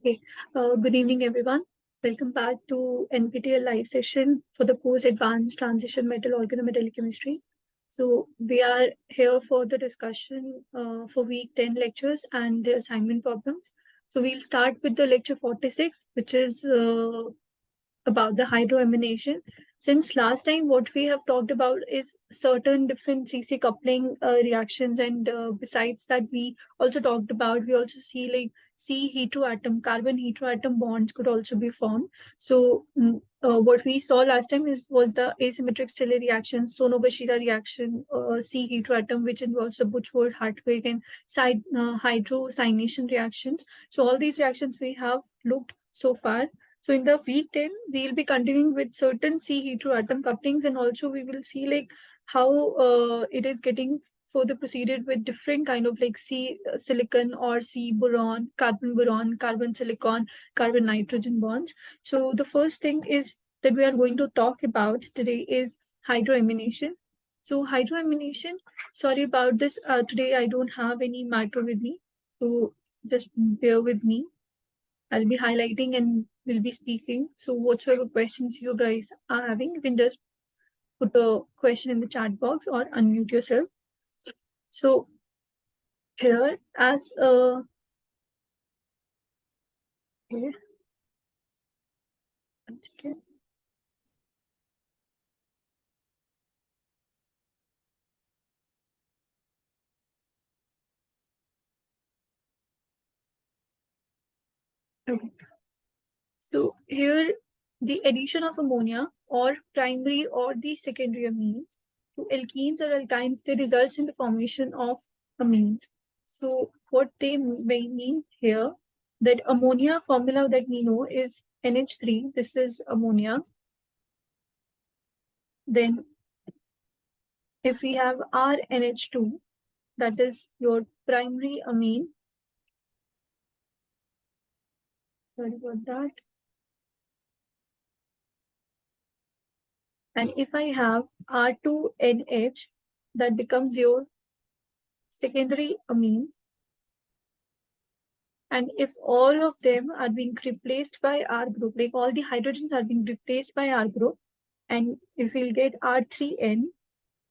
Okay, good evening, everyone. Welcome back to NPTEL live session for the course Advanced Transition Metal Organometallic Chemistry. So we are here for the discussion for week 10 lectures and the assignment problems. So we'll start with the lecture 46, which is about the hydroamination. Since last time, what we have talked about is certain different CC coupling reactions, and besides that, we also talked about, we also see like C heteroatom, carbon heteroatom bonds could also be formed. So what we saw last time was the asymmetric stellar reaction, Sonogashira reaction, C heteroatom, which involves the Buchwald-Hartwig and hydrocyanation reactions. So all these reactions we have looked so far. So in the week 10, we'll be continuing with certain C heteroatom couplings, and also we will see like how it is getting further proceeded with different kind of like C silicon or C boron, carbon silicon, carbon nitrogen bonds. So the first thing is that we are going to talk about today is hydroamination. So hydroamination, sorry about this. Today I don't have any marker with me, so just bear with me. I'll be highlighting and will be speaking. So whatsoever questions you guys are having, you can just put a question in the chat box or unmute yourself. So here as a okay. Okay. So here the addition of ammonia or primary or the secondary amines to alkenes or alkynes, they results in the formation of amines. So what they may mean here, that ammonia formula that we know is NH3. This is ammonia. Then if we have RNH2, that is your primary amine. Sorry about that. And if I have R2NH, that becomes your secondary amine. And if all of them are being replaced by R group, like all the hydrogens are being replaced by R group, and if we'll get R3N,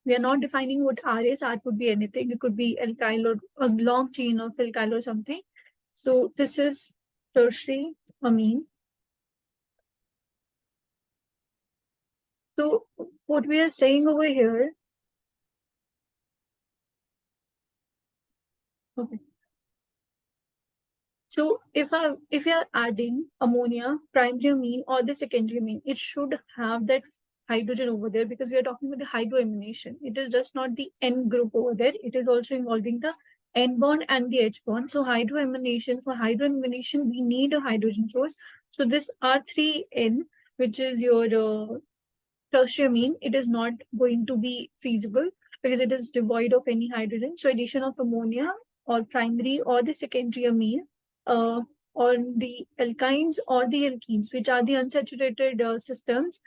we are not defining what R is. R could be anything. It could be alkyl or a long chain of alkyl or something. So this is tertiary amine. So what we are saying over here, okay. So if we are adding ammonia, primary amine or the secondary amine, it should have that hydrogen over there, because we are talking about the hydroamination. It is just not the N group over there. It is also involving the N bond and the H bond. So hydroamination, for hydroamination, we need a hydrogen source. So this R3N, which is your tertiary amine, it is not going to be feasible because it is devoid of any hydrogen. So addition of ammonia or primary or the secondary amine on the alkynes or the alkenes, which are the unsaturated systems,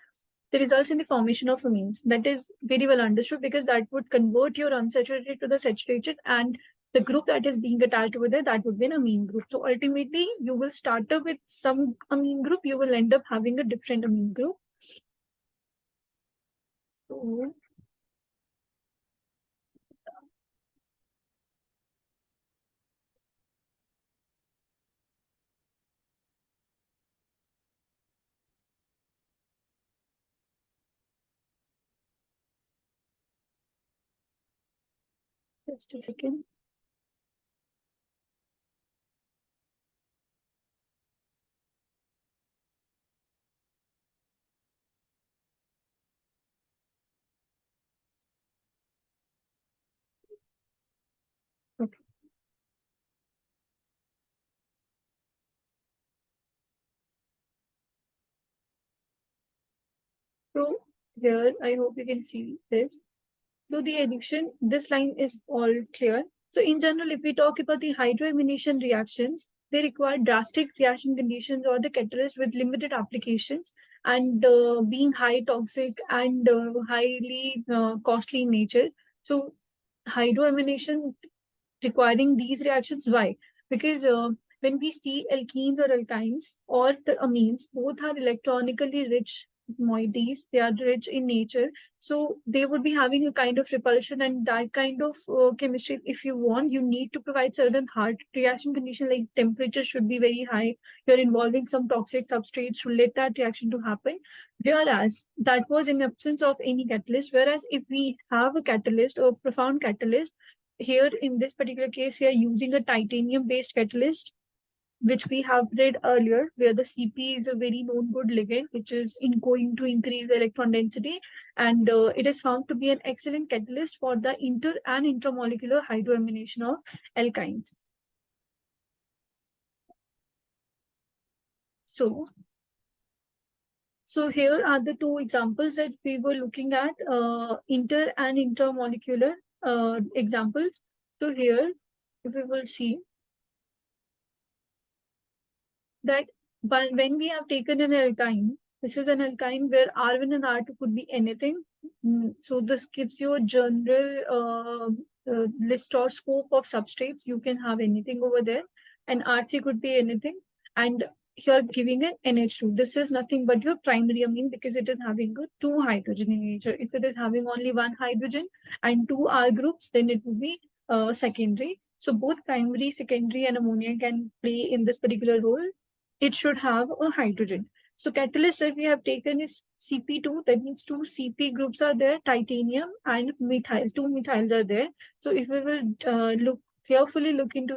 the results in the formation of amines. That is very well understood, because that would convert your unsaturated to the saturated, and the group that is being attached over there, that would be an amine group. So ultimately, you will start up with some amine group, you will end up having a different amine group. So, just a second. Okay. So here, I hope you can see this. So the addition, this line is all clear. So in general, if we talk about the hydroamination reactions, they require drastic reaction conditions or the catalyst with limited applications, and being high toxic and highly costly in nature. So hydroamination requiring these reactions, why? Because when we see alkenes or alkynes or the amines, both are electronically rich moieties. They are rich in nature. So they would be having a kind of repulsion, and that kind of chemistry, if you want, you need to provide certain hard reaction condition, like temperature should be very high. You're involving some toxic substrates to let that reaction to happen. Whereas that was in absence of any catalyst. Whereas if we have a catalyst or profound catalyst, here in this particular case, we are using a titanium based catalyst, which we have read earlier, where the CP is a very known good ligand, which is going to increase the electron density. And it is found to be an excellent catalyst for the inter and intramolecular hydroamination of alkynes. So here are the two examples that we were looking at, inter and intramolecular examples. So here, if we will see that when we have taken an alkyne, this is an alkyne where R1 and R2 could be anything. So this gives you a general list or scope of substrates. You can have anything over there, and R3 could be anything. And you're giving an NH2. This is nothing but your primary amine because it is having a 2 hydrogen in nature. If it is having only 1 hydrogen and 2 R groups, then it will be secondary. So both primary, secondary, and ammonia can play in this particular role. It should have a hydrogen. So catalyst that we have taken is CP2. That means 2 CP groups are there, titanium and methyl. 2 methyls are there. So if we will carefully look into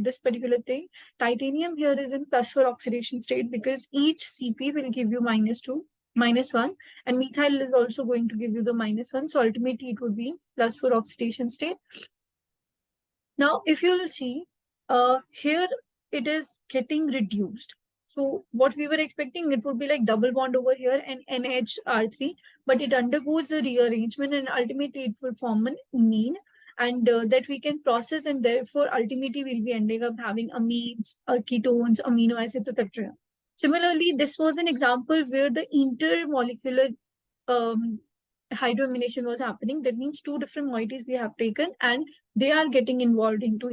this particular thing, titanium here is in +4 oxidation state because each CP will give you -2, -1, and methyl is also going to give you the -1. So ultimately it would be +4 oxidation state. Now, if you'll see, here it is getting reduced. So what we were expecting, it would be like double bond over here and NHR3, but it undergoes a rearrangement and ultimately it will form an amine, and that we can process, and therefore ultimately we'll be ending up having amines, ketones, amino acids, etc. Similarly, this was an example where the intermolecular hydroamination was happening. That means 2 different moieties we have taken and they are getting involved into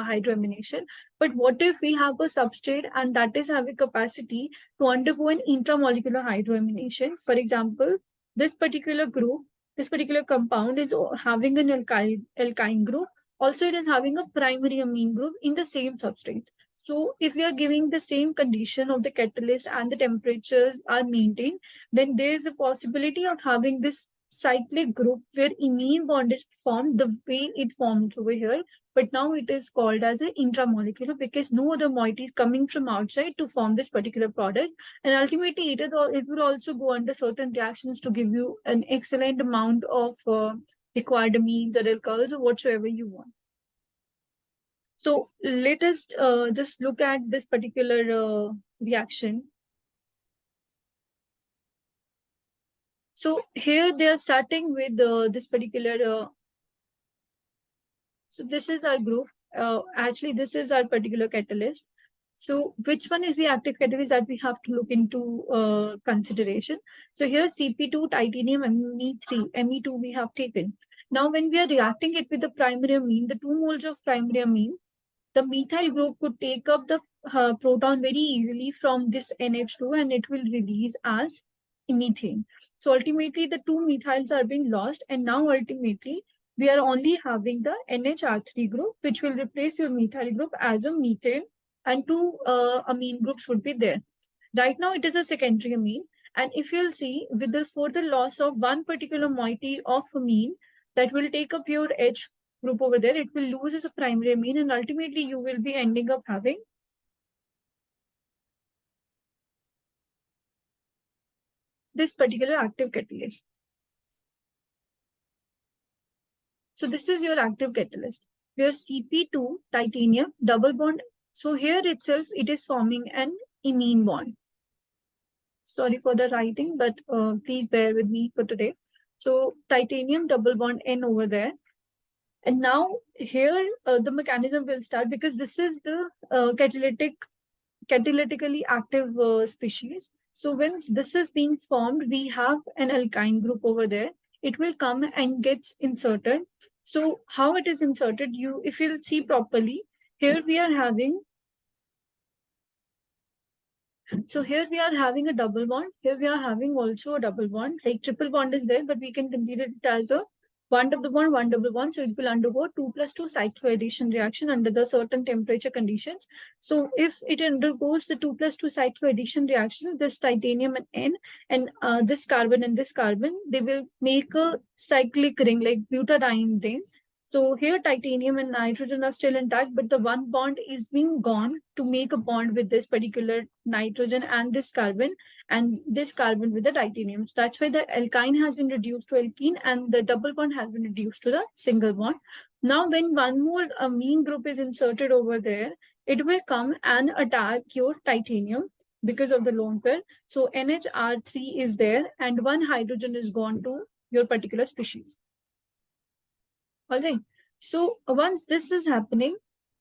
hydroamination. But what if we have a substrate and that is having capacity to undergo an intramolecular hydroamination? For example, this particular group, this particular compound is having an alkyne group. Also, it is having a primary amine group in the same substrate. So if we are giving the same condition of the catalyst and the temperatures are maintained, then there is a possibility of having this cyclic group where imine bond is formed the way it formed over here, but now it is called as an intramolecular because no other moiety is coming from outside to form this particular product, and ultimately it will also go under certain reactions to give you an excellent amount of required amines or alcohols or whatsoever you want. So let us just look at this particular reaction. So here they are starting with this particular. So this is our group. Actually, this is our particular catalyst. So which one is the active catalyst that we have to look into consideration? So here CP2, titanium, Me3, Me2 we have taken. Now when we are reacting it with the primary amine, the 2 moles of primary amine, the methyl group could take up the proton very easily from this NH2 and it will release as methane. So ultimately the 2 methyls are being lost, and now ultimately we are only having the NHR3 group, which will replace your methyl group as a methane, and 2 amine groups would be there. Right now it is a secondary amine, and if you'll see, with the further loss of one particular moiety of amine, that will take up your H group over there, it will lose as a primary amine, and ultimately you will be ending up having this particular active catalyst. So this is your active catalyst, where CP2 titanium double bond. So here itself, it is forming an imine bond. Sorry for the writing, but please bear with me for today. So titanium double bond N over there. And now here the mechanism will start because this is the catalytically active species. So when this is being formed, we have an alkyne group over there. It will come and gets inserted. So how it is inserted, if you'll see properly, here we are having So here we are having a double bond. Here we are having also a double bond. Like triple bond is there, but we can consider it as a one double bond, one double bond. So it will undergo 2+2 cycloaddition reaction under the certain temperature conditions. So if it undergoes the 2+2 cycloaddition reaction, this titanium and N and this carbon and this carbon, they will make a cyclic ring like butadiene ring. So here titanium and nitrogen are still intact, but the one bond is being gone to make a bond with this particular nitrogen and this carbon with the titanium. So that's why the alkyne has been reduced to alkene and the double bond has been reduced to the single bond. Now when one more amine group is inserted over there, it will come and attack your titanium because of the lone pair. So NHR3 is there and one hydrogen is gone to your particular species. All right. So once this is happening,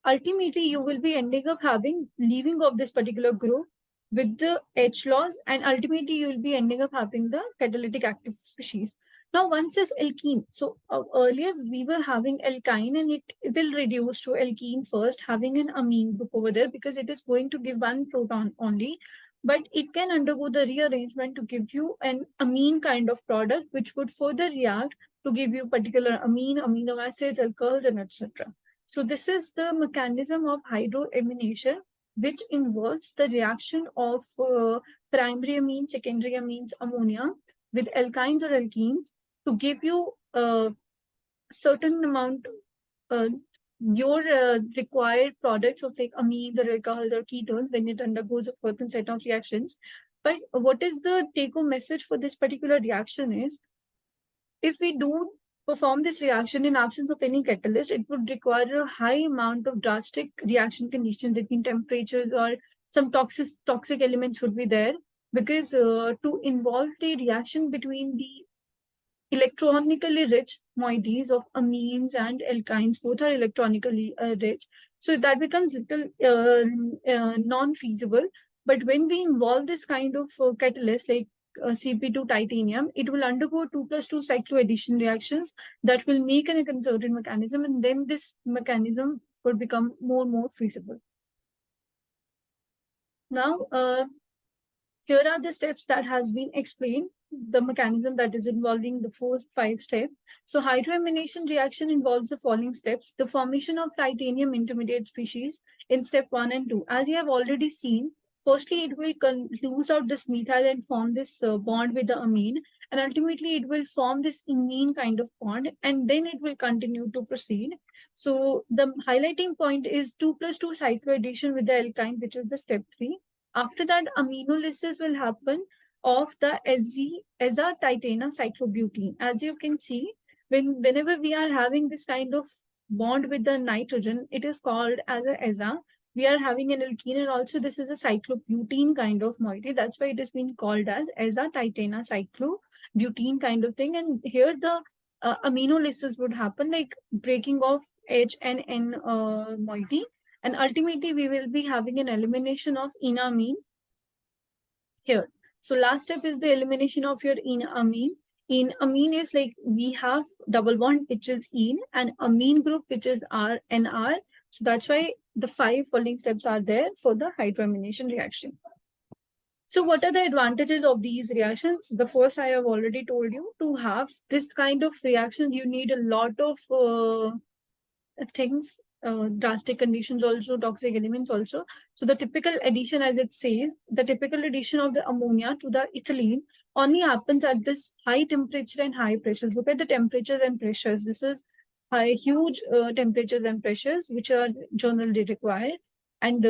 ultimately you will be ending up having leaving of this particular group with the H loss, and ultimately you will be ending up having the catalytic active species. Now, once this alkene, so earlier we were having alkyne and it will reduce to alkene first, having an amine group over there because it is going to give one proton only, but it can undergo the rearrangement to give you an amine kind of product, which would further react to give you particular amino acids, alcohols, and etc. So this is the mechanism of hydroamination, which involves the reaction of primary amines, secondary amines, ammonia with alkynes or alkenes to give you a certain amount your required products of like amines or alcohols or ketones when it undergoes a certain set of reactions. But what is the take-home message for this particular reaction is, if we do perform this reaction in absence of any catalyst, it would require a high amount of drastic reaction conditions between temperatures or some toxic elements would be there, because to involve the reaction between the electronically rich moieties of amines and alkynes, both are electronically rich. So that becomes little non-feasible. But when we involve this kind of catalyst like CP2 titanium, it will undergo 2+2 cycloaddition reactions that will make a concerted mechanism, and then this mechanism would become more feasible. Now, here are the steps that has been explained, the mechanism that is involving the 5 steps. So hydroamination reaction involves the following steps: the formation of titanium intermediate species in step 1 and 2. As you have already seen, firstly, it will lose out this methyl and form this bond with the amine, and ultimately it will form this imine kind of bond, and then it will continue to proceed. So the highlighting point is 2+2 cycloaddition with the alkyne, which is the step 3. After that, aminolysis will happen of the eza-titana cyclobutene. As you can see, whenever we are having this kind of bond with the nitrogen, it is called as a eza. We are having an alkene, and also this is a cyclobutene kind of moiety. That's why it is being called as eza-titana cyclobutene kind of thing. And here the aminolysis would happen, like breaking off H and N moiety. And ultimately, we will be having an elimination of enamine here. So last step is the elimination of your enamine. Enamine is like we have double bond, which is ene, and amine group, which is R and R. So that's why the 5 following steps are there for the hydroamination reaction. So what are the advantages of these reactions? The first, I have already told you, to have this kind of reaction, you need a lot of things, drastic conditions also, toxic elements also. So the typical addition, as it says, the typical addition of the ammonia to the ethylene only happens at this high temperature and high pressures. Look at the temperatures and pressures. This is huge temperatures and pressures which are generally required. And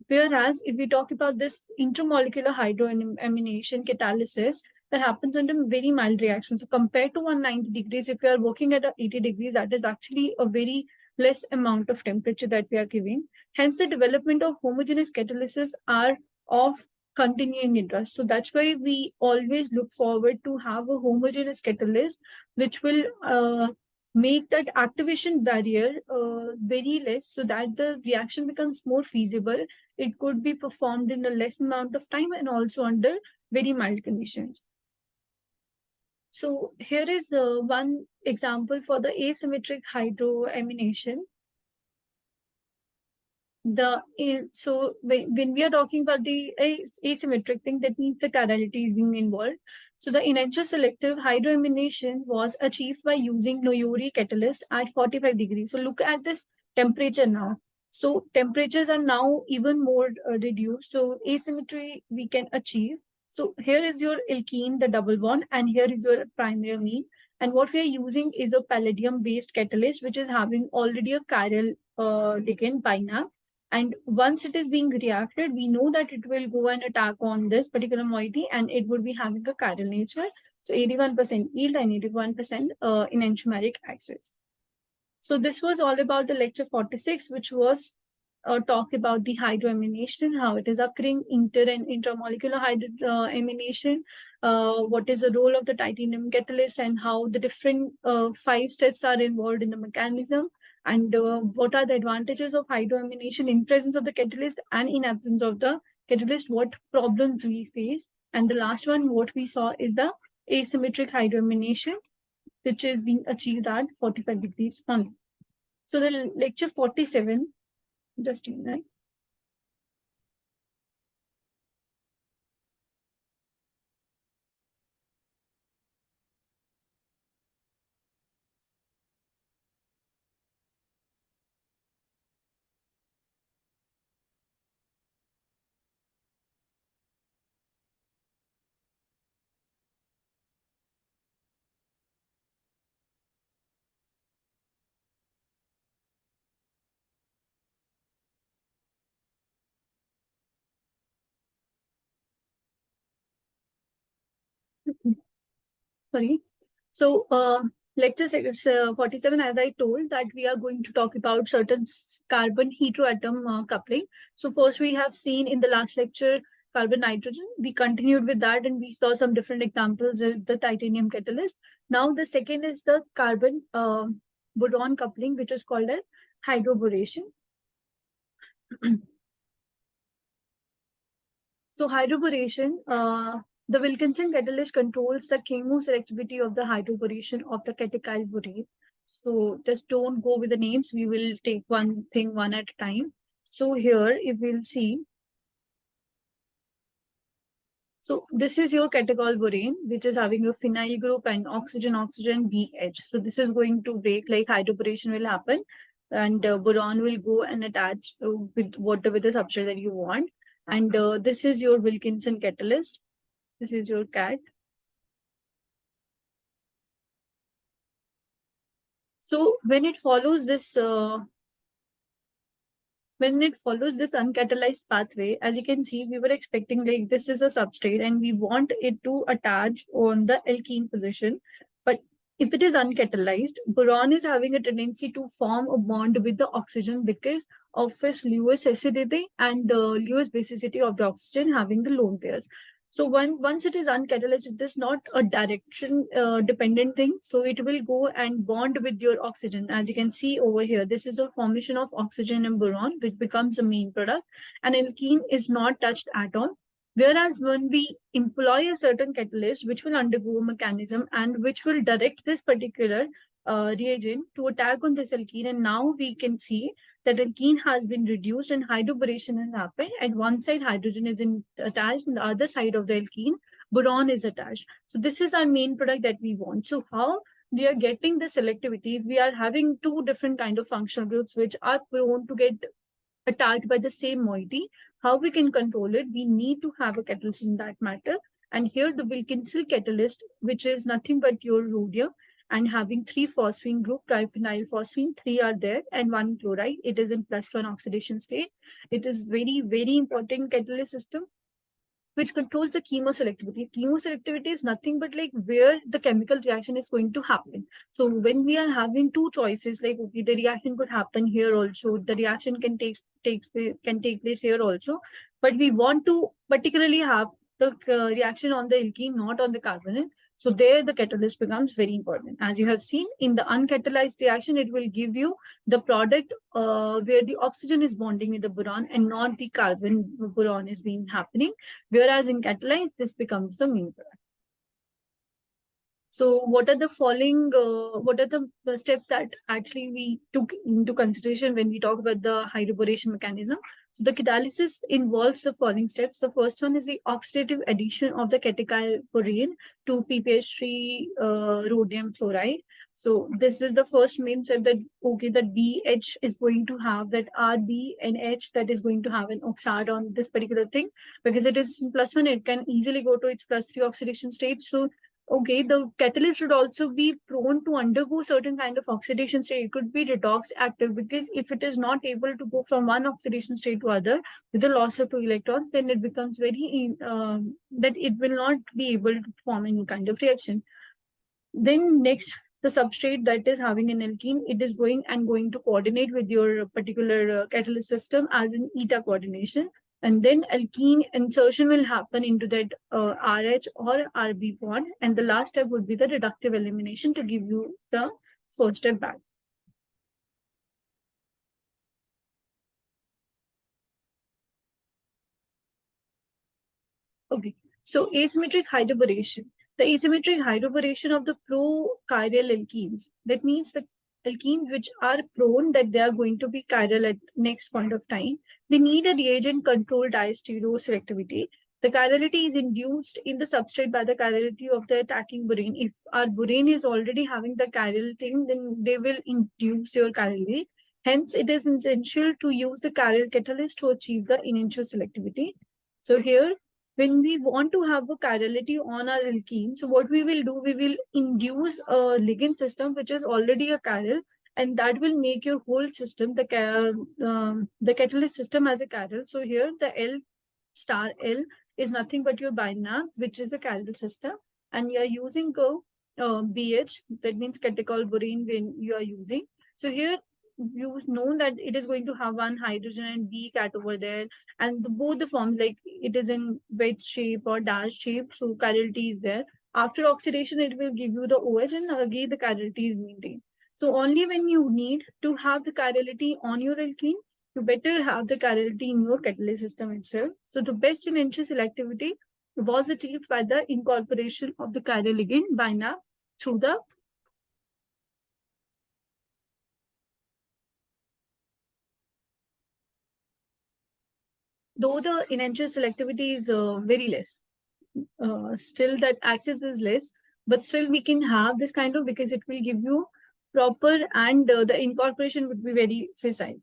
whereas if we talk about this intermolecular hydroamination catalysis, that happens under very mild reactions. So compared to 190 degrees, if we are working at 80 degrees, that is actually a very less amount of temperature that we are giving. Hence, the development of homogeneous catalysis are of continuing interest. So that's why we always look forward to have a homogeneous catalyst, which will make that activation barrier very less, so that the reaction becomes more feasible. It could be performed in a less amount of time and also under very mild conditions. So here is the one example for the asymmetric hydroamination. So when we are talking about the asymmetric thing, that means the chirality is being involved. So the enantioselective hydroamination was achieved by using Noyori catalyst at 45 degrees. So look at this temperature now. So temperatures are now even more reduced. So asymmetry we can achieve. So here is your alkene, the double bond, and here is your primary amine. And what we are using is a palladium-based catalyst, which is having already a chiral ligand binary. And once it is being reacted, we know that it will go and attack on this particular moiety and it would be having a chiral nature. So 81% yield and 81% enantiomeric access. So this was all about the lecture 46, which was talk about the hydroamination, how it is occurring, inter and intramolecular hydroamination, what is the role of the titanium catalyst, and how the different 5 steps are involved in the mechanism, and what are the advantages of hydroamination in presence of the catalyst and in absence of the catalyst, what problems we face. And the last one, what we saw is the asymmetric hydroamination, which is being achieved at 45 degrees only. So the lecture 47, just a minute. Sorry. So lecture 47, as I told, that we are going to talk about certain carbon heteroatom coupling. So first we have seen in the last lecture carbon nitrogen. We continued with that and we saw some different examples of the titanium catalyst. Now the second is the carbon boron coupling, which is called as hydroboration. So hydroboration, the Wilkinson catalyst controls the chemoselectivity of the hydroboration of the catechol borate. So just don't go with the names. We will take one thing one at a time. So here, if we'll see, so this is your catechol borane, which is having a phenyl group and oxygen BH. So this is going to break, like hydroboration will happen, and boron will go and attach with whatever the substrate that you want. And this is your Wilkinson catalyst. This is your cat. So when it follows this uncatalyzed pathway, as you can see, we were expecting like this is a substrate and we want it to attach on the alkene position. But if it is uncatalyzed, boron is having a tendency to form a bond with the oxygen because of its Lewis acidity and Lewis basicity of the oxygen having the lone pairs. So once it is uncatalyzed, it is not a direction dependent thing. So it will go and bond with your oxygen. As you can see over here, this is a formation of oxygen and boron, which becomes the main product. And alkene is not touched at all. Whereas when we employ a certain catalyst, which will undergo a mechanism and which will direct this particular reagent to attack on this alkene, and now we can see that alkene has been reduced and hydroboration has happened. At one side, hydrogen is attached, and the other side of the alkene, boron is attached. So this is our main product that we want. So how we are getting the selectivity? We are having two different kind of functional groups which are prone to get attacked by the same moiety. How we can control it? We need to have a catalyst in that matter. And here the Wilkinson catalyst, which is nothing but your rhodium, and having 3 phosphine group, triphenyl phosphine, 3 are there, and 1 chloride. It is in +1 oxidation state. It is very, very important catalyst system which controls the chemoselectivity. Chemoselectivity is nothing but like where the chemical reaction is going to happen. So when we are having two choices, like okay, the reaction could happen here also, the reaction can take place here also, but we want to particularly have the reaction on the alkene, not on the carbonyl. So there the catalyst becomes very important. As you have seen in the uncatalyzed reaction, it will give you the product where the oxygen is bonding with the boron and not the carbon boron is being happening. Whereas in catalyzed, this becomes the main product. So what are the following, what are the steps that actually we took into consideration when we talk about the hydroboration mechanism? So the catalysis involves the following steps. The first one is the oxidative addition of the catechol borane to PPH3 rhodium fluoride. So this is the first main step, that okay, that BH is going to have that RB and H, that is going to have an oxide on this particular thing, because it is +1, it can easily go to its +3 oxidation state. So okay, the catalyst should also be prone to undergo certain kind of oxidation state. It could be redox active, because if it is not able to go from one oxidation state to other with the loss of 2 electrons, then it becomes very that it will not be able to form any kind of reaction. Then next, the substrate that is having an alkene, it is going to coordinate with your particular catalyst system as an eta coordination. And then alkene insertion will happen into that RH or RB bond. And the last step would be the reductive elimination to give you the first step back. Okay, so asymmetric hydroboration. The asymmetric hydroboration of the pro-chiral alkenes. That means the alkenes which are prone that they are going to be chiral at next point of time, they need a reagent-controlled diastereoselectivity. The chirality is induced in the substrate by the chirality of the attacking borane. If our borane is already having the chiral thing, then they will induce your chirality. Hence, it is essential to use the chiral catalyst to achieve the initial selectivity. So here, when we want to have a chirality on our alkene, so what we will do, we will induce a ligand system which is already a chiral, and that will make your whole system, the catalyst system, as a chiral. So here the L star L is nothing but your binary, which is a chiral system, and you are using a BH, that means catechol borane, when you are using. So here you know that it is going to have one hydrogen and B cat over there, and both the forms, like it is in wedge shape or dash shape, so chirality is there. After oxidation, it will give you the OH, and again the chirality is maintained. So only when you need to have the chirality on your alkene, you better have the chirality in your catalyst system itself. So the best enantiomer selectivity was achieved by the incorporation of the chiral ligand binary through the though the enantiomer selectivity is very less, still that access is less, but still we can have this kind of, because it will give you proper, and the incorporation would be very facile.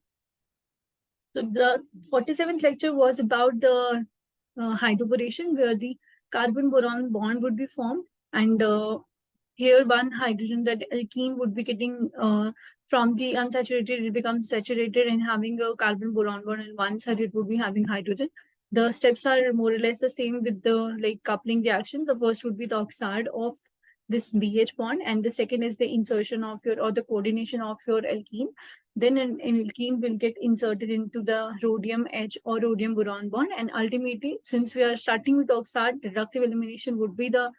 So the 47th lecture was about the hydroboration, where the carbon boron bond would be formed, and here one hydrogen, that alkene, would be getting from the unsaturated, it becomes saturated and having a carbon boron bond, and one side it would be having hydrogen. The steps are more or less the same with the like coupling reactions. The first would be the oxide of this BH bond, and the second is the insertion of your, or the coordination of your alkene. Then an alkene will get inserted into the rhodium H or rhodium boron bond, and ultimately, since we are starting with oxide, reductive elimination would be the,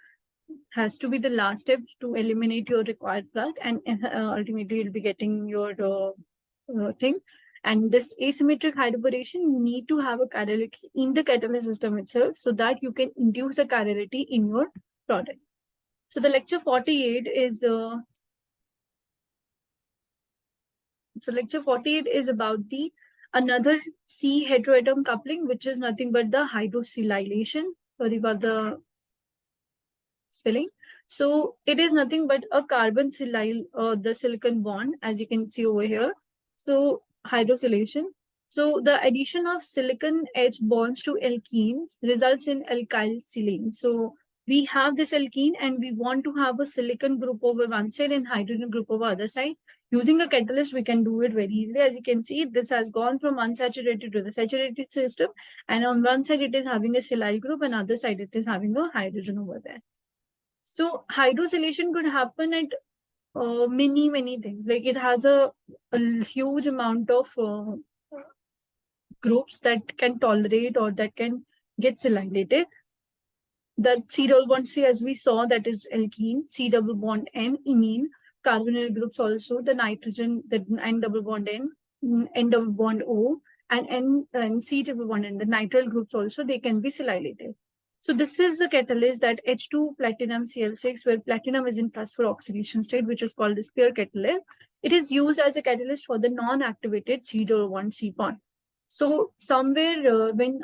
has to be the last step to eliminate your required plug, and ultimately you'll be getting your thing. And this asymmetric hydroboration, you need to have a chirality in the catalyst system itself, so that you can induce a chirality in your product. So the lecture 48 is so lecture 48 is about the another C heteroatom coupling, which is nothing but the hydrosilylation. Sorry about the spelling. So it is nothing but a carbon silyl, the silicon bond, as you can see over here. So hydrosilylation. So the addition of silicon H bonds to alkenes results in alkyl silane. So we have this alkene, and we want to have a silicon group over one side and hydrogen group over other side. Using a catalyst, we can do it very easily. As you can see, this has gone from unsaturated to the saturated system, and on one side it is having a silyl group, and other side it is having a hydrogen over there. So hydrosilylation could happen at many things. Like it has a huge amount of groups that can tolerate or that can get silylated. The C double bond C, as we saw, that is alkene. C double bond N, imine. Carbonyl groups also, the nitrogen, the N double bond N, N double bond O, and N and C double bond N, the nitrile groups also, they can be silylated. So this is the catalyst that H2 platinum Cl6, where platinum is in +4 oxidation state, which is called this pure catalyst. It is used as a catalyst for the non-activated C1C bond. So somewhere when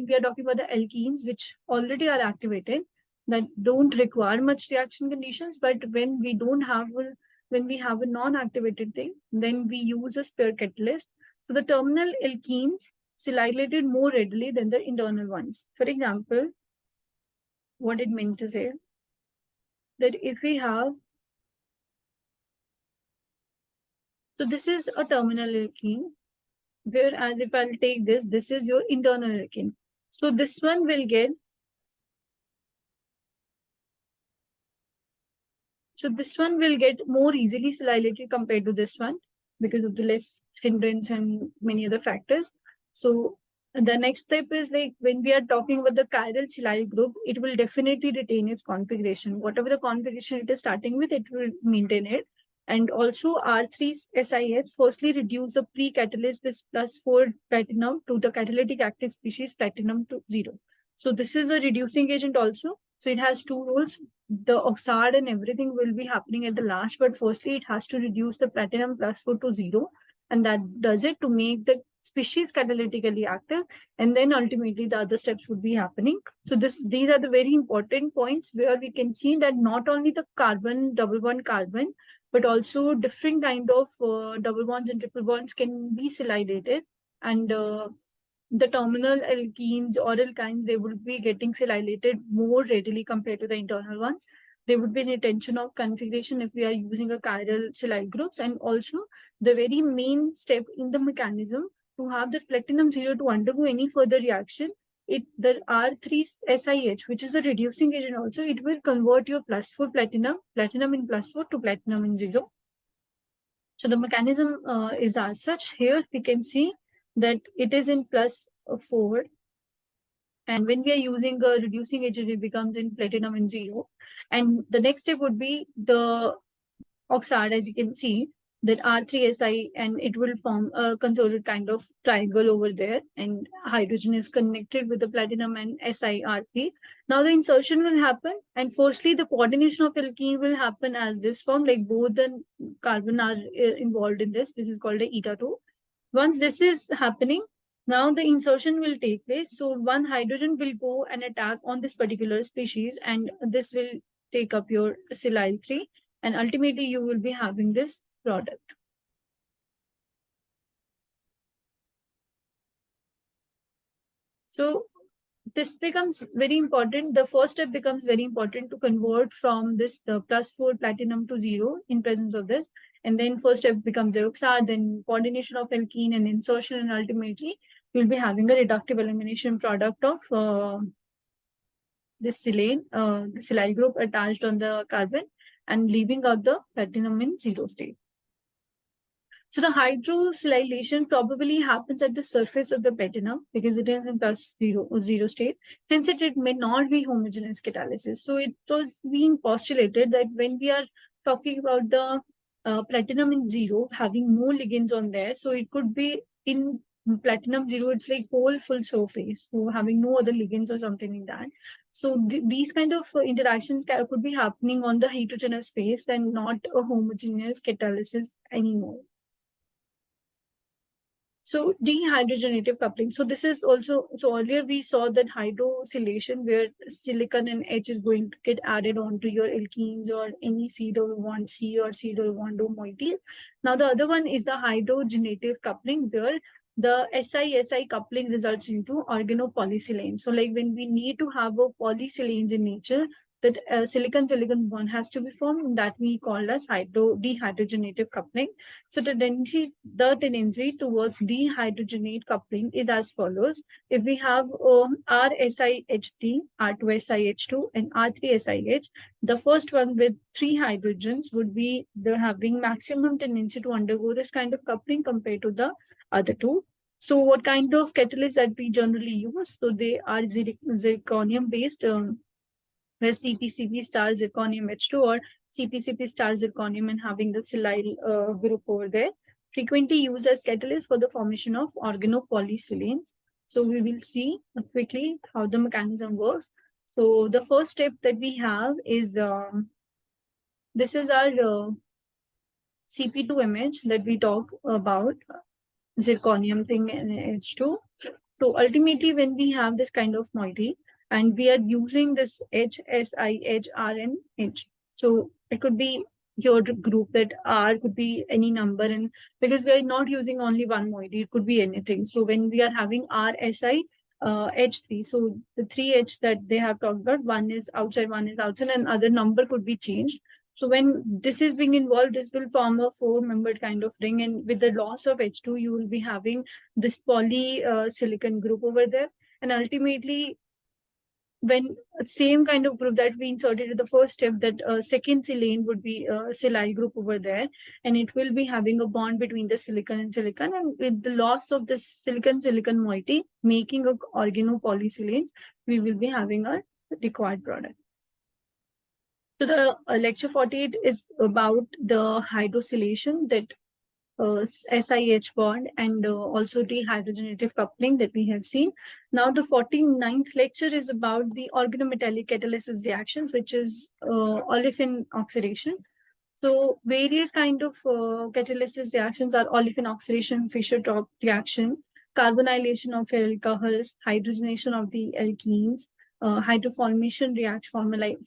we are talking about the alkenes, which already are activated, that don't require much reaction conditions, but when we have a non-activated thing, then we use a pure catalyst. So the terminal alkenes silylated more readily than the internal ones. For example, what it meant to say that if we have, so this is a terminal alkene, whereas if I'll take this is your internal alkene. So this one will get, more easily silylated compared to this one because of the less hindrance and many other factors. So the next step is like when we are talking about the chiral silyl group, it will definitely retain its configuration. Whatever the configuration it is starting with, it will maintain it. And also R3SIH firstly reduce the pre-catalyst this +4 platinum to the catalytic active species platinum to 0. So this is a reducing agent also. So it has two roles. The oxide and everything will be happening at the last, but firstly it has to reduce the platinum +4 to 0, and that does it to make the species catalytically active, and then ultimately the other steps would be happening. So these are the very important points where we can see that not only the carbon, double bond carbon, but also different kind of double bonds and triple bonds can be silylated, and the terminal alkenes or alkynes, they would be getting silylated more readily compared to the internal ones. There would be a retention of configuration if we are using a chiral silyl groups, and also the very main step in the mechanism to have the platinum 0 to undergo any further reaction, the R3SIH, which is a reducing agent also, it will convert your +4 platinum in +4 to platinum in 0. So the mechanism is as such. Here we can see that it is in +4. And when we are using a reducing agent, it becomes in platinum in 0. And the next step would be the oxide, as you can see, that R3SI, and it will form a consolid kind of triangle over there, and hydrogen is connected with the platinum and SiR3. Now the insertion will happen, and firstly the coordination of alkene will happen as this form, like both the carbon are involved in this. This is called a eta 2. Once this is happening, now the insertion will take place. So one hydrogen will go and attack on this particular species, and this will take up your silyl 3, and ultimately you will be having this product. So this becomes very important. The first step becomes very important to convert from this the +4 platinum to 0 in presence of this. And then first step becomes the oxide, then coordination of alkene and insertion, and ultimately you'll be having a reductive elimination product of this silyl group attached on the carbon and leaving out the platinum in 0 state. So the hydrosilylation probably happens at the surface of the platinum because it is in +0 state. Hence, it may not be homogeneous catalysis. So it was being postulated that when we are talking about the platinum in 0, having no ligands on there, so it could be in platinum 0, it's like whole full surface, so having no other ligands or something like that. So these kind of interactions could be happening on the heterogeneous phase and not a homogeneous catalysis anymore. So dehydrogenative coupling. So this is also, so earlier we saw that hydrosilylation where silicon and H is going to get added onto your alkenes or any C1C or C1 moiety. Now the other one is the hydrogenative coupling where the SI coupling results into organopolysilanes. So like when we need to have a polysilanes in nature, that silicon bond has to be formed, that we call as dehydrogenative coupling. So the tendency towards dehydrogenate coupling is as follows. If we have RSiH3, R2SiH2, and R3SiH, the first one with 3 hydrogens would be having maximum tendency to undergo this kind of coupling compared to the other two. So what kind of catalysts that we generally use? So they are zirconium based, where CpCp star zirconium H2 or CpCp star zirconium, and having the silyl group over there. Frequently used as catalyst for the formation of organopolysilanes. So we will see quickly how the mechanism works. So the first step that we have is this is our CP2 image that we talk about, zirconium thing and H2. So ultimately, when we have this kind of moiety and we are using this HSIHRNH, so it could be your group, that R could be any number, and because we are not using only one moiety, it could be anything. So when we are having RSI H3, so the three H that they have talked about, one is outside, and other number could be changed. So when this is being involved, this will form a four-membered kind of ring, and with the loss of H2, you will be having this poly silicon group over there. And ultimately, when same kind of group that we inserted in the first step, that second silane would be a silyl group over there, and it will be having a bond between the silicon and silicon, and with the loss of this silicon moiety, making a organopolysilanes, we will be having a required product. So the lecture 48 is about the hydrosilation, that SiH bond, and also the hydrogenative coupling that we have seen. Now the 49th lecture is about the organometallic catalysis reactions, which is olefin oxidation. So various kind of catalysis reactions are olefin oxidation, Fischer-Tropsch reaction, carbonylation of alcohols, hydrogenation of the alkenes, hydroformation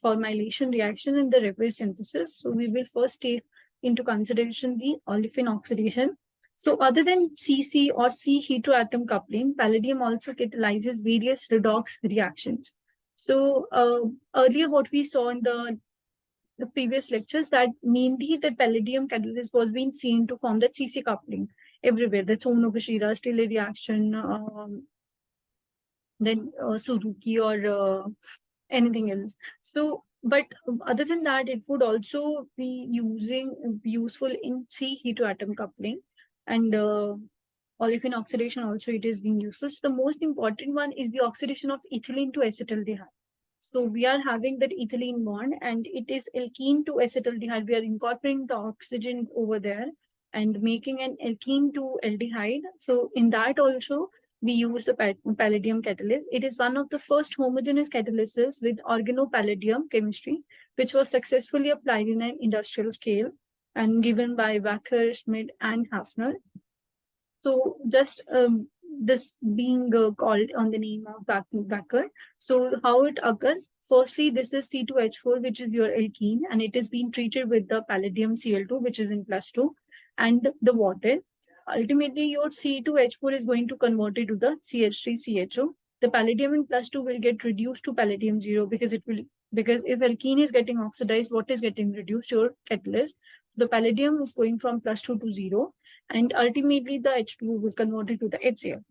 formylation reaction, and the reverse synthesis. So we will first take into consideration the olefin oxidation. So other than CC or C heteroatom coupling, palladium also catalyzes various redox reactions. So earlier what we saw in the previous lectures, that mainly the palladium catalyst was being seen to form that CC coupling everywhere. That's Onogashira, Stille reaction, then Suzuki or anything else. So, but other than that, it would also be useful in C heteroatom coupling, and olefin oxidation also it is being used. So the most important one is the oxidation of ethylene to acetaldehyde. So we are having that ethylene bond, and it is alkene to acetaldehyde. We are incorporating the oxygen over there and making an alkene to aldehyde. So in that also, we use the palladium catalyst. It is one of the first homogeneous catalysts with organopalladium chemistry, which was successfully applied in an industrial scale and given by Wacker, Schmidt, and Hafner. So just this being called on the name of Wacker. So how it occurs? Firstly, this is C2H4, which is your alkene, and it is being treated with the palladium Cl2, which is in +2, and the water. Ultimately, your C2H4 is going to convert it to the CH3CHO. The palladium in +2 will get reduced to palladium 0, because if alkene is getting oxidized, what is getting reduced? Your catalyst. The palladium is going from +2 to 0, and ultimately the H2 will convert it to the HCl.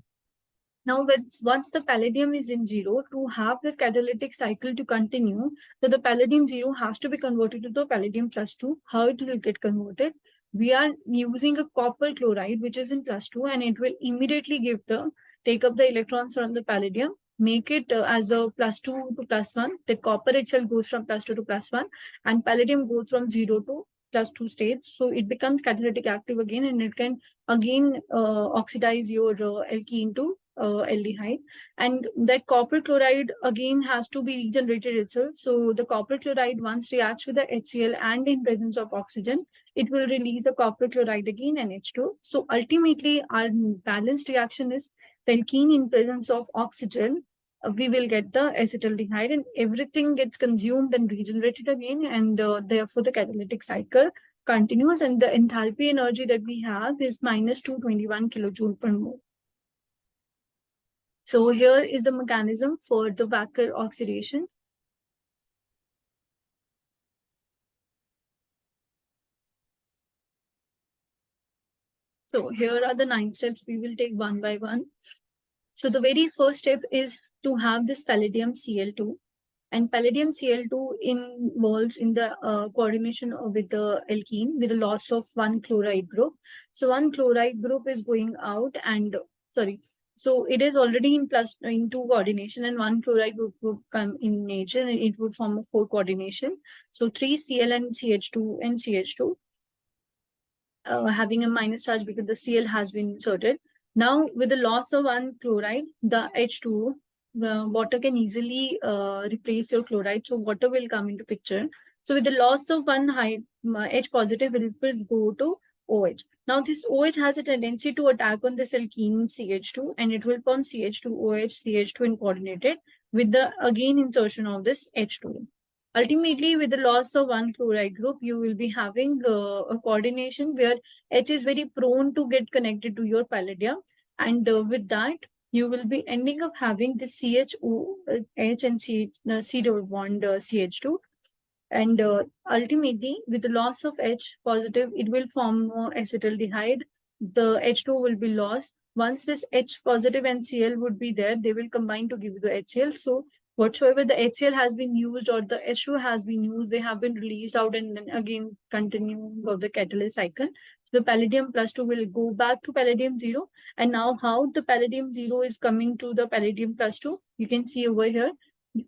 Now, once the palladium is in 0, to have the catalytic cycle to continue, so the palladium 0 has to be converted to the palladium +2. How it will get converted? We are using a copper chloride, which is in +2, and it will immediately take up the electrons from the palladium, make it as a +2 to +1. The copper itself goes from +2 to +1, and palladium goes from 0 to +2 states. So it becomes catalytic active again, and it can again oxidize your alkene to aldehyde. And that copper chloride again has to be regenerated itself. So the copper chloride once reacts with the HCl and in presence of oxygen, it will release the copper chloride again and H2. So ultimately our balanced reaction is the alkene in presence of oxygen. We will get the acetaldehyde, and everything gets consumed and regenerated again, and therefore the catalytic cycle continues, and the enthalpy energy that we have is -221 kilojoule per mole. So here is the mechanism for the Wacker oxidation. So here are the 9 steps. We will take one by one. So the very first step is to have this palladium Cl2. And palladium Cl2 involves in the coordination with the alkene with the loss of one chloride group. So one chloride group is going out, and so it is already in 2 coordination, and one chloride group would come in nature, and it would form a 4 coordination. So 3 Cl and CH2 and CH2 having a minus charge because the Cl has been inserted. Now with the loss of one chloride, the H2 water can easily replace your chloride. So water will come into picture. So with the loss of one H positive, it will go to OH. Now this OH has a tendency to attack on this alkene CH2, and it will form CH2OH, CH2 and coordinated with the again insertion of this H2. Ultimately, with the loss of one chloride group, you will be having a coordination where H is very prone to get connected to your palladium, and with that, you will be ending up having the CHOH and C double bond CH2. And ultimately, with the loss of H positive, it will form acetaldehyde. The H2 will be lost. Once this H positive and Cl would be there, they will combine to give you the HCl. So whatsoever the HCl has been used or the H2 has been used, they have been released out and then again continuing of the catalyst cycle. So the palladium plus 2 will go back to palladium 0. And now how the palladium 0 is coming to the palladium plus 2, you can see over here.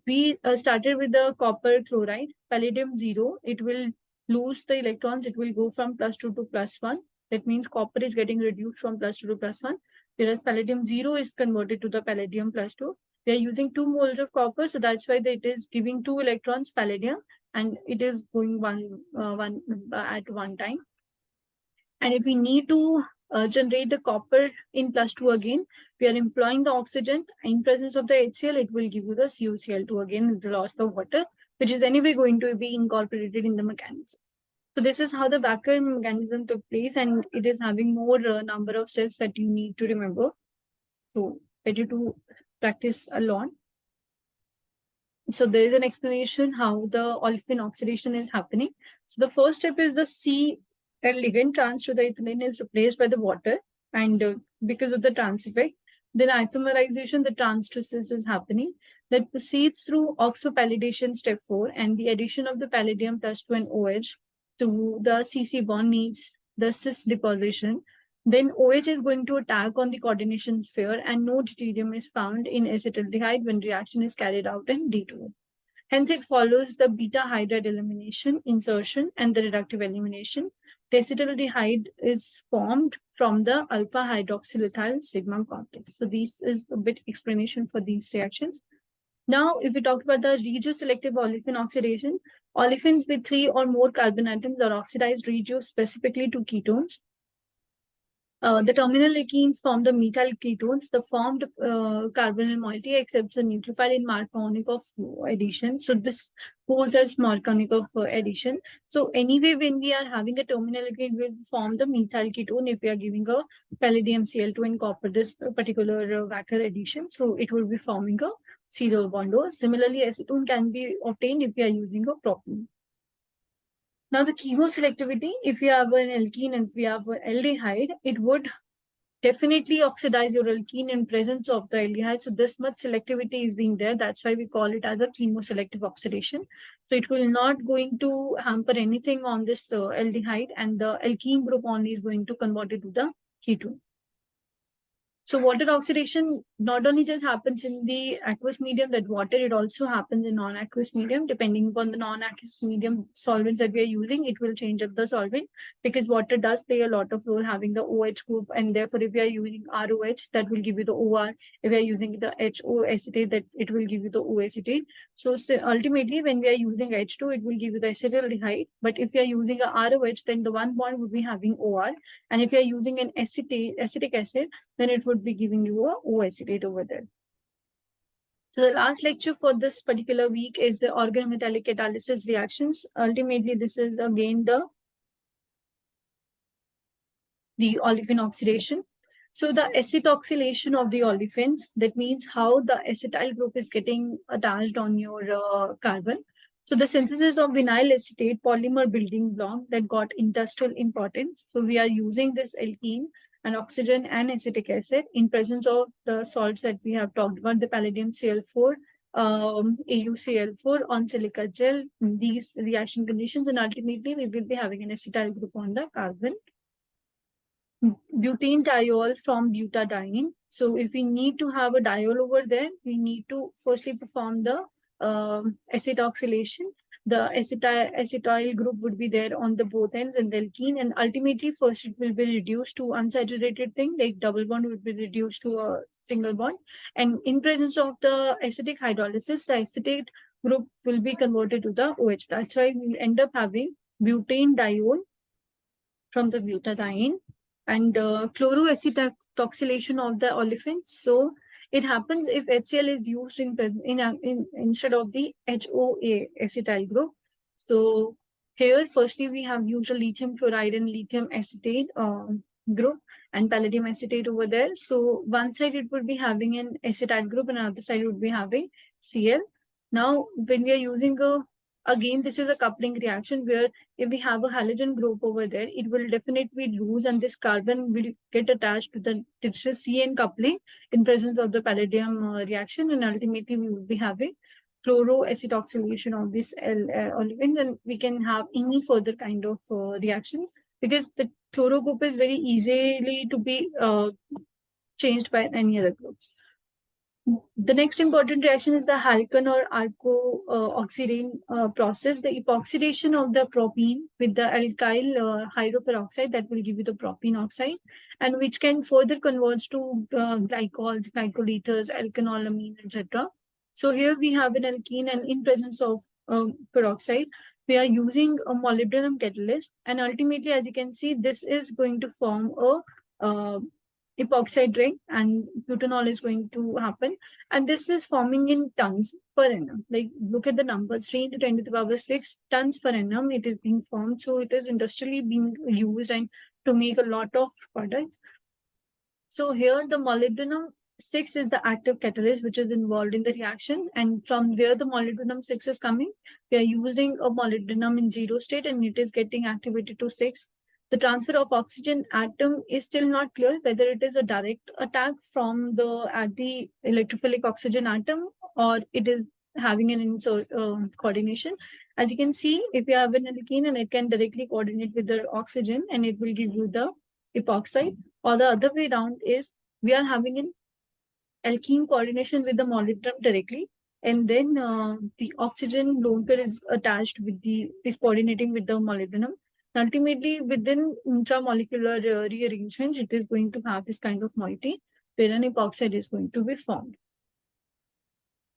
We started with the copper chloride, palladium 0. It will lose the electrons. It will go from +2 to +1. That means copper is getting reduced from +2 to +1, whereas palladium 0 is converted to the palladium +2. We are using 2 moles of copper, so that's why it is giving 2 electrons palladium, and it is going one at one time. And if we need to generate the copper in +2 again, we are employing the oxygen in presence of the HCl, it will give you the CuCl2 again with the loss of water, which is anyway going to be incorporated in the mechanism. So this is how the Backer mechanism took place, and it is having more number of steps that you need to remember. So better to practice a lot. So there is an explanation how the olefin oxidation is happening. So the first step is the C ligand trans to the ethylene is replaced by the water, and because of the trans effect, then isomerization, the transtosis is happening. That proceeds through oxopalladation step 4, and the addition of the palladium +2 and OH to the CC bond needs the cis deposition. Then OH is going to attack on the coordination sphere, and no deuterium is found in acetaldehyde when reaction is carried out in D2. Hence, it follows the beta hydride elimination, insertion, and the reductive elimination. The acetaldehyde is formed from the alpha hydroxylethyl sigma complex. So this is a bit explanation for these reactions. Now, if we talk about the regioselective olefin oxidation, olefins with 3 or more carbon atoms are oxidized regio-specifically to ketones. The terminal alkenes form the methyl ketones. The formed carbonyl moiety accepts the nucleophile in Markovnikov addition. So this goes as Markovnikov addition. So anyway, when we are having a terminal alkene, we will form the methyl ketone if we are giving a palladium Cl2 and copper, this particular Wacker addition. So it will be forming a C-double bond O. Similarly, acetone can be obtained if we are using a propene. Now the chemoselectivity, if you have an alkene and if we have an aldehyde, it would definitely oxidize your alkene in presence of the aldehyde. So this much selectivity is being there. That's why we call it as a chemoselective oxidation. So it will not going to hamper anything on this aldehyde, and the alkene group only is going to convert it to the ketone. So water oxidation not only just happens in the aqueous medium, that water, it also happens in non-aqueous medium. Depending upon the non-aqueous medium solvents that we are using, it will change up the solvent, because water does play a lot of role having the OH group, and therefore if we are using ROH, that will give you the OR. If we are using the HO acetate, that it will give you the O acetate. So ultimately, when we are using H2, it will give you the acetaldehyde. But if we are using a ROH, then the one bond would be having OR. And if you are using an acetic acid, then it would be giving you a O acetate over there. So the last lecture for this particular week is the organometallic catalysis reactions. Ultimately, this is again the olefin oxidation. So the acetoxylation of the olefins, that means how the acetyl group is getting attached on your carbon. So the synthesis of vinyl acetate polymer building block that got industrial importance. So we are using this alkene and oxygen and acetic acid in presence of the salts that we have talked about, the palladium Cl4, AuCl4 on silica gel, these reaction conditions, and ultimately we will be having an acetyl group on the carbon. Butane diol from butadiene. So if we need to have a diol over there, we need to firstly perform the acetoxylation. the acetyl group would be there on the both ends in the alkene, and ultimately first it will be reduced to unsaturated thing, like double bond would be reduced to a single bond, and in presence of the acidic hydrolysis, the acetate group will be converted to the OH. That's why we end up having butane diol from the butadiene and chloroacetylation of the olefins. So it happens if HCl is used in instead of the HOA acetyl group. So here, firstly, we have used a lithium chloride and lithium acetate group and palladium acetate over there. So one side it would be having an acetyl group and another side would be having Cl. Now, when we are using again, this is a coupling reaction where if we have a halogen group over there, it will definitely lose and this carbon will get attached to the CN coupling in presence of the palladium reaction, and ultimately we will be having chloroacetoxylation of these olefins, and we can have any further kind of reaction because the chloro group is very easily to be changed by any other groups. The next important reaction is the Halkan or Arco oxidane process. The epoxidation of the propene with the alkyl hydroperoxide that will give you the propene oxide, and which can further converts to glycols, glycolethers, alkanolamine, etc. So here we have an alkene, and in presence of peroxide, we are using a molybdenum catalyst, and ultimately, as you can see, this is going to form a epoxide ring, and butanol is going to happen, and this is forming in tons per annum. Like, look at the numbers, 3 into 10 to the power 6 tons per annum it is being formed. So it is industrially being used and to make a lot of products. So here the molybdenum 6 is the active catalyst which is involved in the reaction, and from where the molybdenum 6 is coming, we are using a molybdenum in 0 state and it is getting activated to 6. The transfer of oxygen atom is still not clear whether it is a direct attack from at the electrophilic oxygen atom or it is having an insert coordination. As you can see, if you have an alkene and it can directly coordinate with the oxygen and it will give you the epoxide, or the other way around is we are having an alkene coordination with the molybdenum directly, and then the oxygen lone pair is attached with is coordinating with the molybdenum. Ultimately, within intramolecular rearrangements, it is going to have this kind of moiety where an epoxide is going to be formed.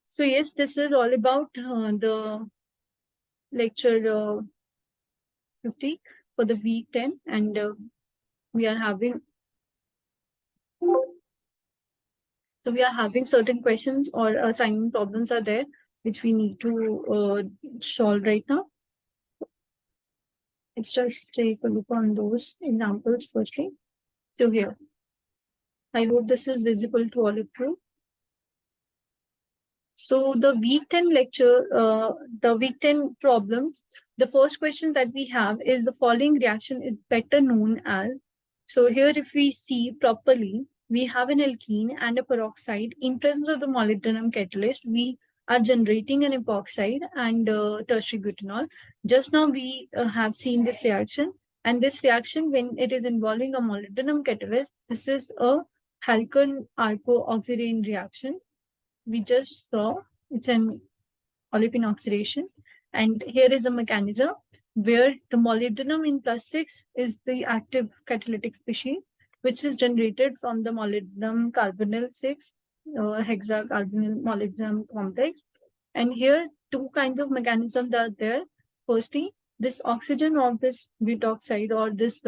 So yes, this is all about the lecture 50 for the week 10, and we are having certain questions or assignment problems are there which we need to solve right now. Let's just take a look on those examples firstly. So here, I hope this is visible to all of you. So the week 10 lecture, the week 10 problems, the first question that we have is the following reaction is better known as. So here if we see properly, we have an alkene and a peroxide. In presence of the molybdenum catalyst, we are generating an epoxide and tertiary butanol. Just now we have seen this reaction, and this reaction, when it is involving a molybdenum catalyst, this is a Halkan Arco oxidane reaction. We just saw it's an olefin oxidation, and here is a mechanism where the molybdenum in +6 is the active catalytic species, which is generated from the molybdenum carbonyl 6 hexacarbonyl molybdenum complex. And here two kinds of mechanisms are there. Firstly, this oxygen of this butoxide or this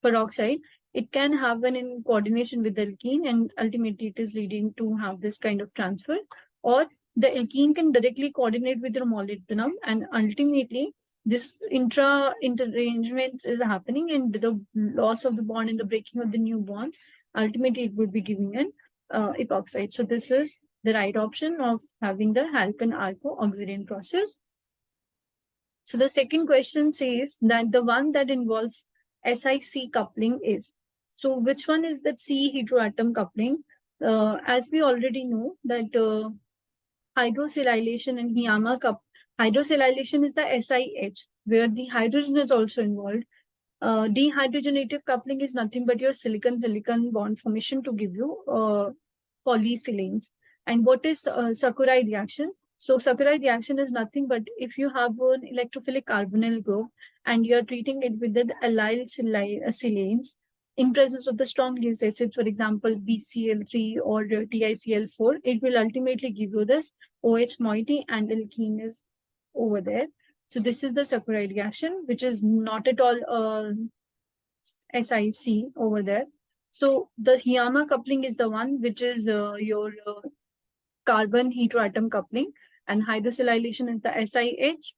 peroxide, it can happen in coordination with the alkene, and ultimately it is leading to have this kind of transfer, or the alkene can directly coordinate with the molybdenum, and ultimately this interarrangement is happening, and the loss of the bond and the breaking of the new bonds, ultimately it would be giving an epoxide. So this is the right option of having the Halkan Arco oxidane process. So the second question says that the one that involves SiC coupling is. So which one is that C heteroatom coupling? As we already know that hydrosilylation and Hiyama hydrosilylation is the SiH, where the hydrogen is also involved. Dehydrogenative coupling is nothing but your silicon-silicon bond formation to give you polysilanes. And what is Sakurai reaction? So saccharide reaction is nothing but if you have an electrophilic carbonyl group and you are treating it with the allyl silanes in presence of the strong base acids, for example, BCl3 or TiCl4, it will ultimately give you this OH moiety and alkene is over there. So this is the saccharide reaction, which is not at all SiC over there. So the Hiyama coupling is the one which is your carbon heteroatom coupling, and hydrosilylation is the SiH.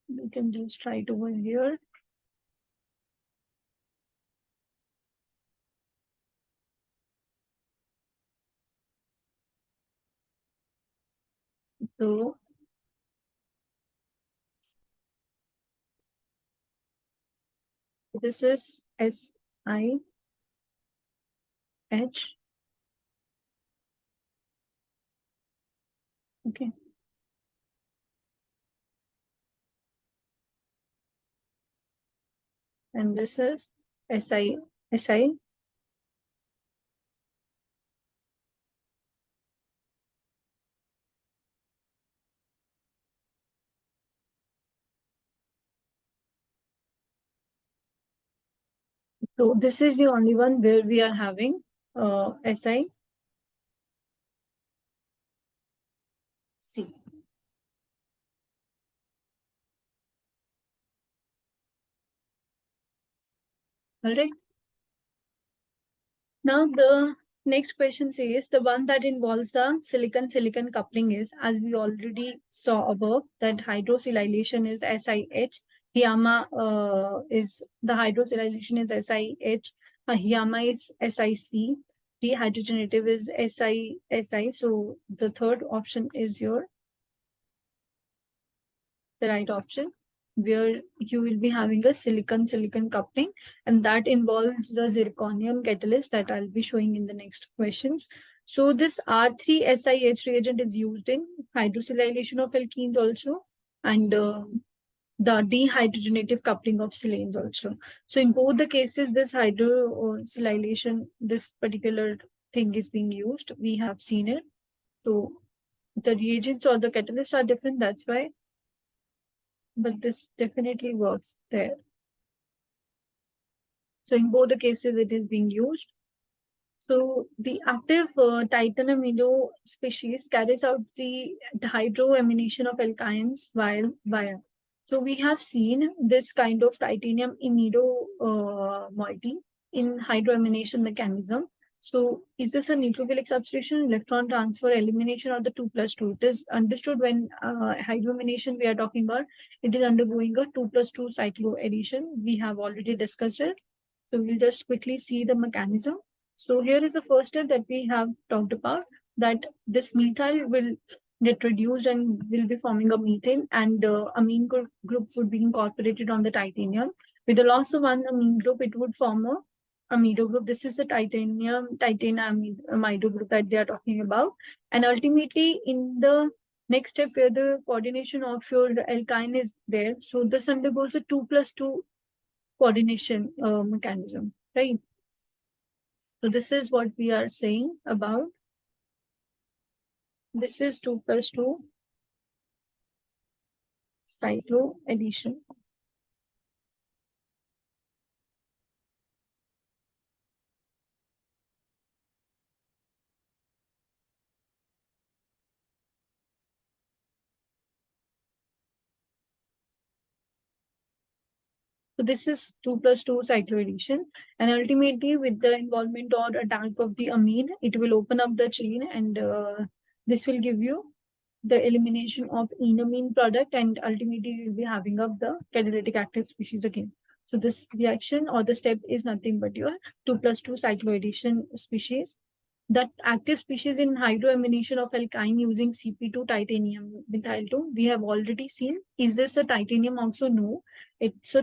We can just write over here. So this is SiH. Okay. And this is Si. So this is the only one where we are having Si. C. All right. Now the next question says the one that involves the silicon-silicon coupling is, as we already saw above, that hydrosilylation is SiH. Hiyama is the hydrosilylation is SiH. Hiyama is SiC. Dehydrogenative is Si. So the third option is the right option, where you will be having a silicon-silicon coupling, and that involves the zirconium catalyst that I'll be showing in the next questions. So this R3SiH reagent is used in hydrosilylation of alkenes also, and the dehydrogenative coupling of silanes also. So in both the cases, this hydrosilylation, this particular thing is being used. We have seen it. So the reagents or the catalysts are different, that's why, but this definitely works there. So in both the cases, it is being used. So the active titanoamino species carries out the hydroamination of alkynes via. So we have seen this kind of titanium imido moiety in hydroamination mechanism. So is this a nucleophilic substitution, electron transfer, elimination, or the 2+2? It is understood when hydroamination we are talking about, it is undergoing a 2+2 cycloaddition. We have already discussed it. So we'll just quickly see the mechanism. So here is the first step that we have talked about, that this methyl will get reduced and will be forming a methane, and amine group would be incorporated on the titanium. With the loss of one amine group, it would form a amido group. This is the amido group that they are talking about. And ultimately, in the next step where the coordination of your alkyne is there, so this undergoes a 2+2 coordination mechanism, right? So this is what we are saying about. This is 2+2 cycloaddition. So this is 2+2 cycloaddition, and ultimately with the involvement or attack of the amine, it will open up the chain, and this will give you the elimination of enamine product, and ultimately you'll be having up the catalytic active species again. So this reaction or the step is nothing but your 2+2 cycloaddition species. That active species in hydroamination of alkyne using Cp2 titanium methyl 2, we have already seen. Is this a titanium also? No, it's a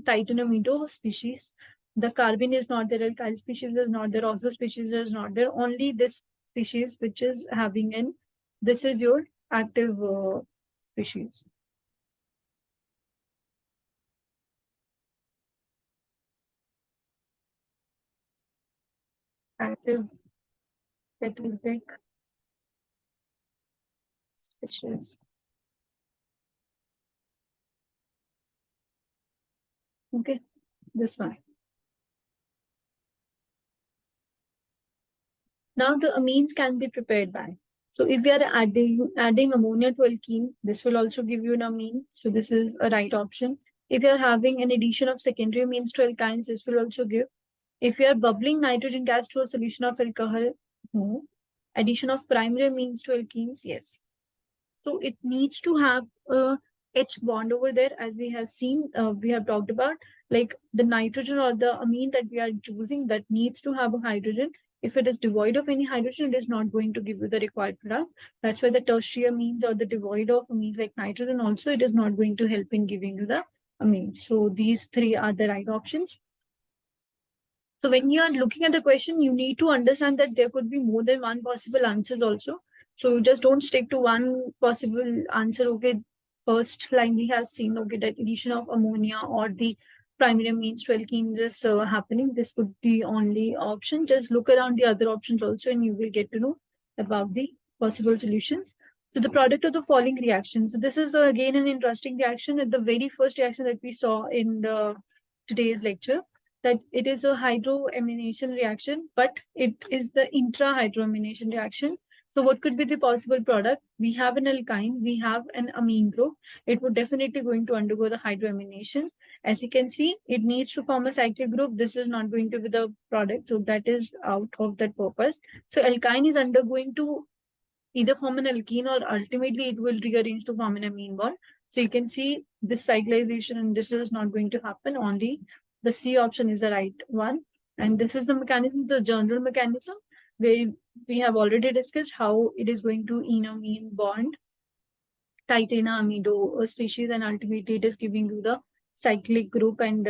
titanoamido species. The carbon is not there, alkyl species is not there, also species is not there. Only this species which is having an, this is your active species. Active catalytic which is okay, this one. Now the amines can be prepared by. So if we are adding ammonia to alkene, this will also give you an amine. So this is a right option. If you are having an addition of secondary amines to alkynes, this will also give. If you are bubbling nitrogen gas to a solution of alcohol, no. Addition of primary amines to alkenes, yes. So it needs to have a H bond over there, as we have seen, we have talked about, like the nitrogen or the amine that we are choosing that needs to have a hydrogen. If it is devoid of any hydrogen, it is not going to give you the required product. That's why the tertiary amines or the devoid of amines like nitrogen also, it is not going to help in giving you the amines. So these three are the right options. So when you are looking at the question, you need to understand that there could be more than one possible answers also. So just don't stick to one possible answer. Okay, first line we have seen, okay, that addition of ammonia or the primary amines to alkenes is happening. This could be only option. Just look around the other options also and you will get to know about the possible solutions. So the product of the following reaction. So this is again an interesting reaction. At the very first reaction that we saw in the today's lecture, that it is a hydroamination reaction, but it is the intra-hydroamination reaction. So what could be the possible product? We have an alkyne, we have an amine group. It would definitely going to undergo the hydroamination. As you can see, it needs to form a cyclic group. This is not going to be the product, so that is out of that purpose. So alkyne is undergoing to either form an alkene or ultimately it will rearrange to form an amine bond. So you can see this cyclization and this is not going to happen. Only the C option is the right one. And this is the mechanism, the general mechanism, where we have already discussed how it is going to enamine bond titanoamido species, and ultimately it is giving you the cyclic group, and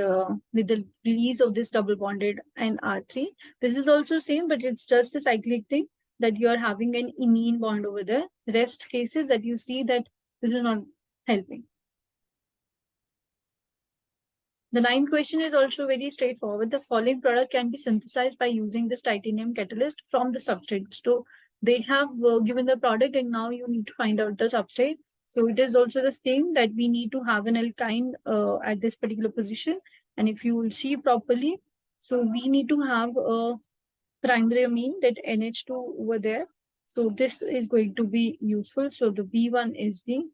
with the release of this double bonded NR3. This is also same, but it's just a cyclic thing that you are having an imine bond over there. Rest cases that you see that this is not helping. The ninth question is also very straightforward. The following product can be synthesized by using this titanium catalyst from the substrate. So they have given the product and now you need to find out the substrate. So it is also the same that we need to have an alkyne at this particular position. And if you will see properly, so we need to have a primary amine, that NH2 over there. So this is going to be useful. So the B1 is the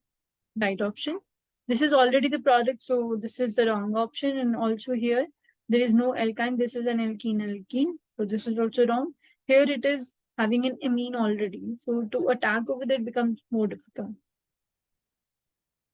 right option. This is already the product, so this is the wrong option. And also here, there is no alkyne. This is an alkene. So this is also wrong. Here it is having an amine already. So to attack over there becomes more difficult.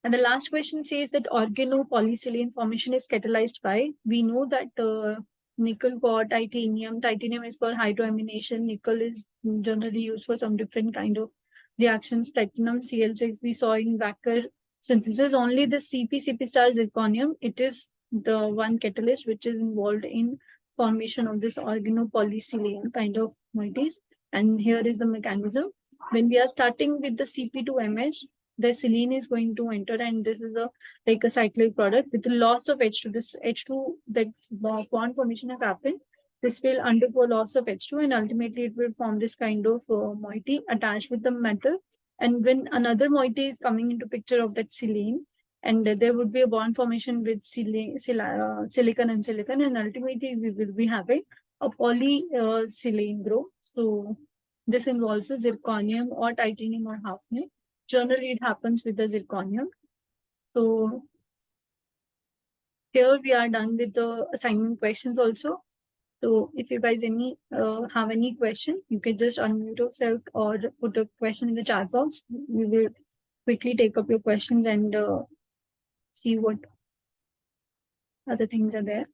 And the last question says that organopolysilane formation is catalyzed by. We know that nickel for titanium. Titanium is for hydroamination. Nickel is generally used for some different kind of reactions. Platinum, Cl6, we saw in Wacker synthesis. Only the CP star zirconium, it is the one catalyst which is involved in formation of this organopolysilane kind of moieties. And here is the mechanism. When we are starting with the CP2MH, the selene is going to enter, and this is a like a cyclic product with the loss of H2. This H2 that bond formation has happened. This will undergo loss of H2 and ultimately it will form this kind of moiety attached with the metal. And when another moiety is coming into picture of that selene, and there would be a bond formation with silicon and silicon, and ultimately we will be having a polysilane group. So this involves a zirconium or titanium or hafnium. Generally, it happens with the zirconium. So here we are done with the assignment questions also. So if you guys have any question, you can just unmute yourself or put a question in the chat box. We will quickly take up your questions and see what other things are there.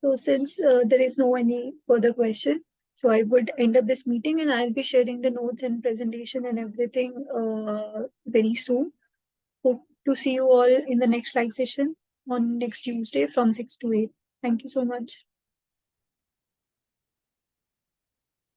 So since there is no any further question, so I would end up this meeting and I'll be sharing the notes and presentation and everything very soon. Hope to see you all in the next live session on next Tuesday from 6 to 8. Thank you so much.